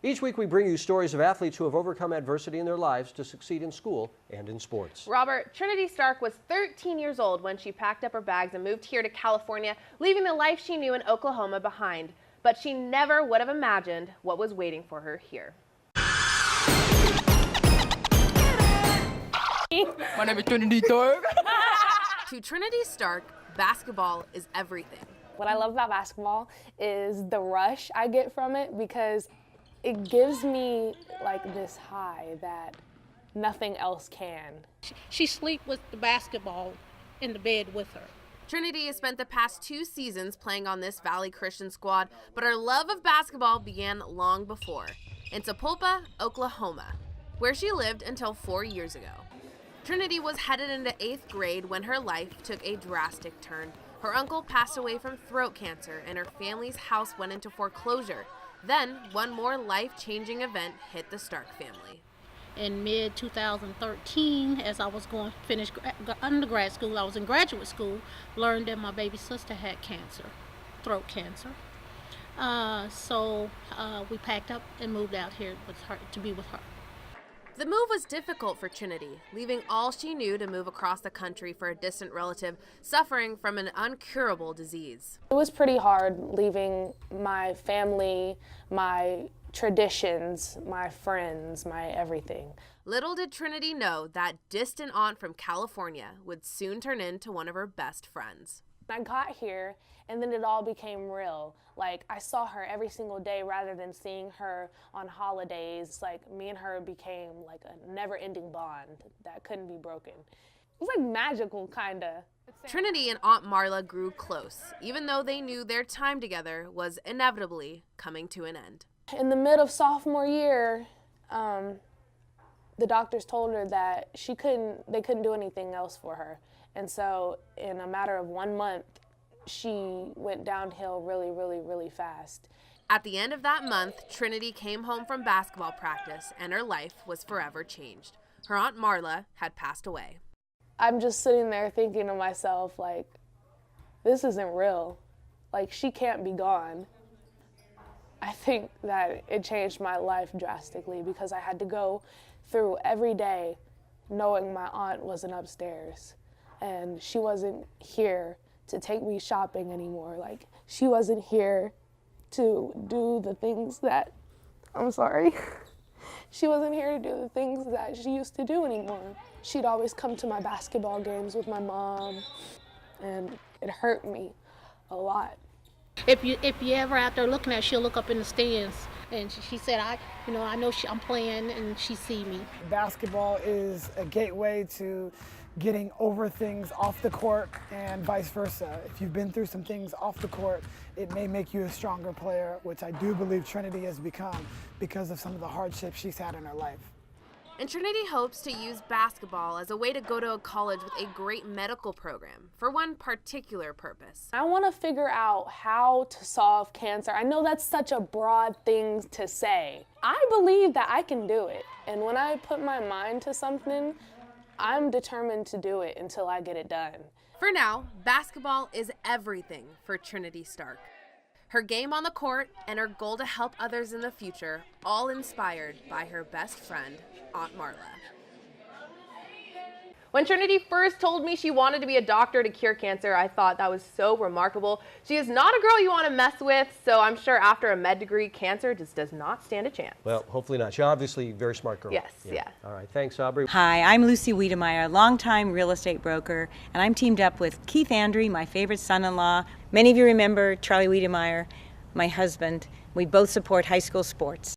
Each week we bring you stories of athletes who have overcome adversity in their lives to succeed in school and in sports. Robert, Trinity Stark was 13 years old when she packed up her bags and moved here to California, leaving the life she knew in Oklahoma behind. But she never would have imagined what was waiting for her here. My name is Trinity Stark. To Trinity Stark, basketball is everything. What I love about basketball is the rush I get from it, because it gives me like this high that nothing else can. She sleep with the basketball in the bed with her. Trinity has spent the past 2 seasons playing on this Valley Christian squad, but her love of basketball began long before, in Sapulpa, Oklahoma, where she lived until 4 years ago. Trinity was headed into 8th grade when her life took a drastic turn. Her uncle passed away from throat cancer and her family's house went into foreclosure. Then, one more life-changing event hit the Stark family. In mid-2013, as I was going to finish undergrad school, I was in graduate school, learned that my baby sister had cancer, throat cancer. So we packed up and moved out here with her, to be with her. The move was difficult for Trinity, leaving all she knew to move across the country for a distant relative suffering from an incurable disease. It was pretty hard leaving my family, my traditions, my friends, my everything. Little did Trinity know that distant aunt from California would soon turn into one of her best friends. I got here and then it all became real. Like, I saw her every single day rather than seeing her on holidays. Like, me and her became like a never-ending bond that couldn't be broken. It was like magical, kinda. Trinity and Aunt Marla grew close, even though they knew their time together was inevitably coming to an end. In the mid of sophomore year, the doctors told her that they couldn't do anything else for her. And so in a matter of 1 month, she went downhill really, really, really fast. At the end of that month, Trinity came home from basketball practice and her life was forever changed. Her Aunt Marla had passed away. I'm just sitting there thinking to myself, like, this isn't real. Like, she can't be gone. I think that it changed my life drastically because I had to go through every day knowing my aunt wasn't upstairs and she wasn't here to take me shopping anymore. Like, she wasn't here to do the things that, she wasn't here to do the things that she used to do anymore. She'd always come to my basketball games with my mom, and it hurt me a lot. If you ever out there looking at her, she'll look up in the stands, and she said, I know I'm playing, and she see me. Basketball is a gateway to getting over things off the court and vice versa. If you've been through some things off the court, it may make you a stronger player, which I do believe Trinity has become because of some of the hardships she's had in her life. And Trinity hopes to use basketball as a way to go to a college with a great medical program for one particular purpose. I want to figure out how to solve cancer. I know that's such a broad thing to say. I believe that I can do it. And when I put my mind to something, I'm determined to do it until I get it done. For now, basketball is everything for Trinity Stark. Her game on the court and her goal to help others in the future, all inspired by her best friend, Aunt Marla. When Trinity first told me she wanted to be a doctor to cure cancer, I thought that was so remarkable. She is not a girl you want to mess with, so I'm sure after a med degree, cancer just does not stand a chance. Well, hopefully not. She's obviously a very smart girl. Yes, yeah. All right, thanks, Aubrey. Hi, I'm Lucy Wiedemeyer, longtime real estate broker, and I'm teamed up with Keith Andry, my favorite son-in-law. Many of you remember Charlie Wiedemeyer, my husband. We both support high school sports.